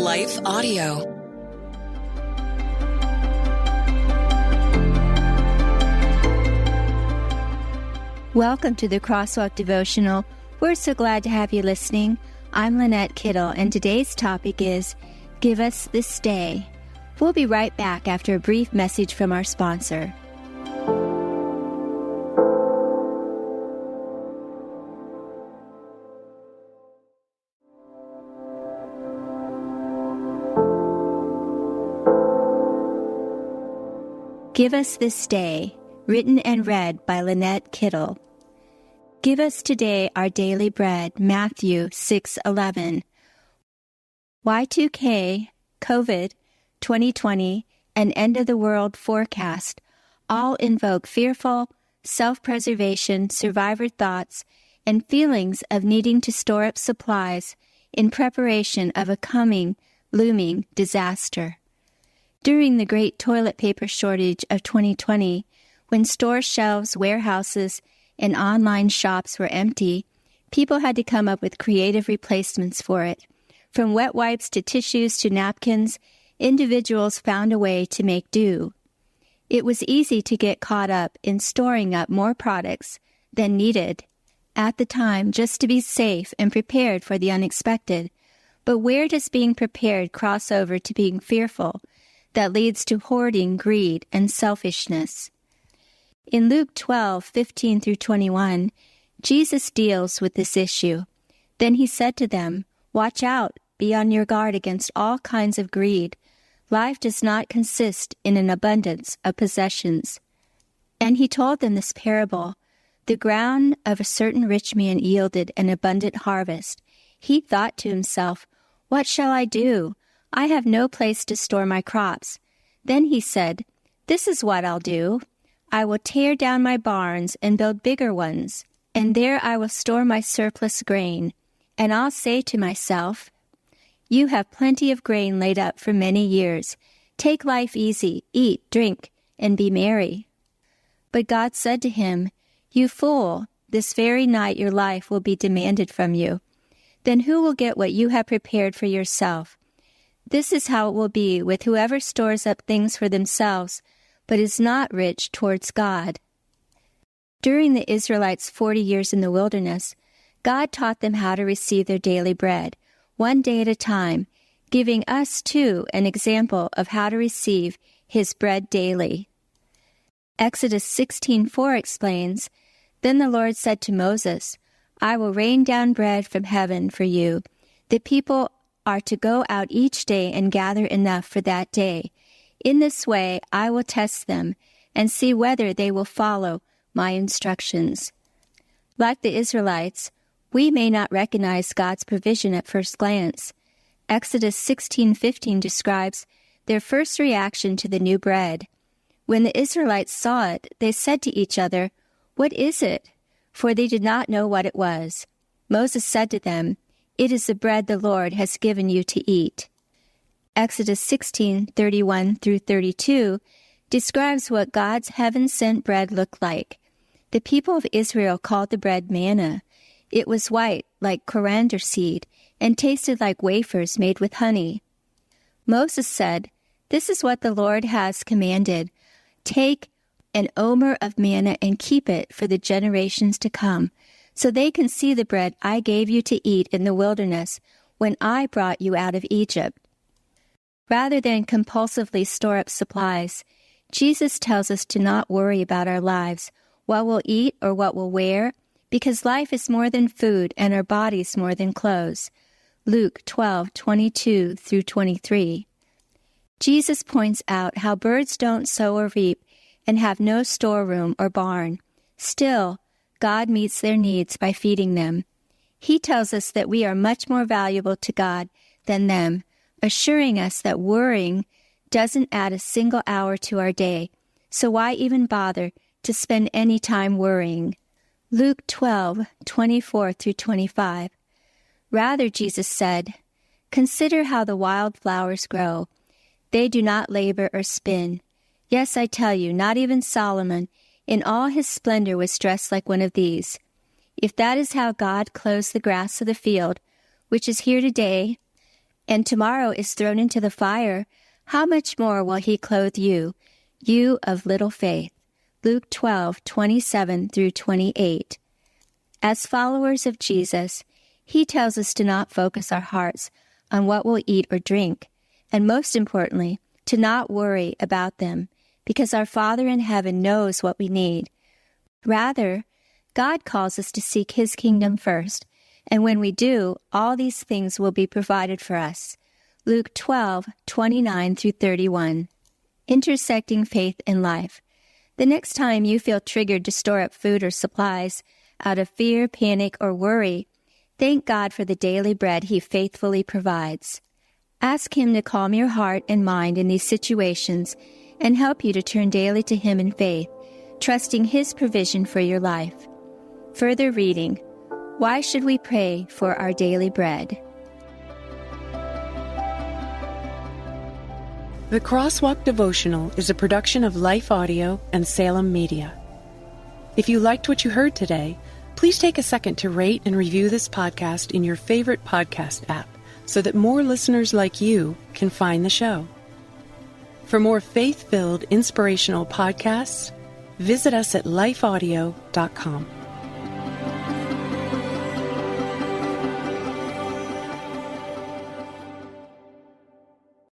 Life Audio. Welcome to the Crosswalk Devotional. We're so glad to have you listening. I'm Lynette Kittle, and today's topic is Give Us This Day. We'll be right back after a brief message from our sponsor. Give Us This Day, written and read by Lynette Kittle. Give us today our daily bread, Matthew 6:11. Y2K, COVID, 2020, and end-of-the-world forecast all invoke fearful, self-preservation, survivor thoughts, and feelings of needing to store up supplies in preparation of a coming, looming disaster. During the great toilet paper shortage of 2020, when store shelves, warehouses, and online shops were empty, people had to come up with creative replacements for it. From wet wipes to tissues to napkins, individuals found a way to make do. It was easy to get caught up in storing up more products than needed at the time just to be safe and prepared for the unexpected. But where does being prepared cross over to being fearful that leads to hoarding, greed, and selfishness? In Luke 12:15 through 21, Jesus deals with this issue. Then he said to them, "Watch out, be on your guard against all kinds of greed. Life does not consist in an abundance of possessions." And he told them this parable. The ground of a certain rich man yielded an abundant harvest. He thought to himself, "What shall I do? I have no place to store my crops." Then he said, "This is what I'll do. I will tear down my barns and build bigger ones, and there I will store my surplus grain. And I'll say to myself, you have plenty of grain laid up for many years. Take life easy, eat, drink, and be merry." But God said to him, "You fool, this very night your life will be demanded from you. Then who will get what you have prepared for yourself? This is how it will be with whoever stores up things for themselves, but is not rich towards God." During the Israelites' 40 years in the wilderness, God taught them how to receive their daily bread, one day at a time, giving us, too, an example of how to receive His bread daily. Exodus 16:4 explains, "Then the Lord said to Moses, I will rain down bread from heaven for you. The people are to go out each day and gather enough for that day. In this way I will test them and see whether they will follow my instructions." Like the Israelites, we may not recognize God's provision at first glance. Exodus 16:15 describes their first reaction to the new bread. When the Israelites saw it, they said to each other, "What is it?" For they did not know what it was. Moses said to them, "It is the bread the Lord has given you to eat." Exodus 16:31 through 32 describes what God's heaven-sent bread looked like. The people of Israel called the bread manna. It was white, like coriander seed, and tasted like wafers made with honey. Moses said, "This is what the Lord has commanded. Take an omer of manna and keep it for the generations to come, so they can see the bread I gave you to eat in the wilderness when I brought you out of Egypt." Rather than compulsively store up supplies, Jesus tells us to not worry about our lives, what we'll eat or what we'll wear, because life is more than food and our bodies more than clothes. Luke 12:22 through 23. Jesus points out how birds don't sow or reap and have no storeroom or barn. Still, God meets their needs by feeding them. He tells us that we are much more valuable to God than them, assuring us that worrying doesn't add a single hour to our day, so why even bother to spend any time worrying? Luke 12:24 through 25. Rather, Jesus said, "Consider how the wild flowers grow. They do not labor or spin. Yes, I tell you, not even Solomon in all his splendor was dressed like one of these. If that is how God clothes the grass of the field, which is here today and tomorrow is thrown into the fire, how much more will he clothe you, you of little faith? Luke 12:27 through 28. As followers of Jesus, he tells us to not focus our hearts on what we'll eat or drink, and most importantly, to not worry about them, because our Father in heaven knows what we need. Rather, God calls us to seek his kingdom first, and when we do, all these things will be provided for us. Luke 12:29 through 31. Intersecting faith and life. The next time you feel triggered to store up food or supplies out of fear, panic, or worry, thank God for the daily bread he faithfully provides. Ask him to calm your heart and mind in these situations and help you to turn daily to him in faith, trusting his provision for your life. Further reading. Why should we pray for our daily bread? The Crosswalk Devotional is a production of Life Audio and Salem Media. If you liked what you heard today, please take a second to rate and review this podcast in your favorite podcast app so that more listeners like you can find the show. For more faith-filled, inspirational podcasts, visit us at lifeaudio.com.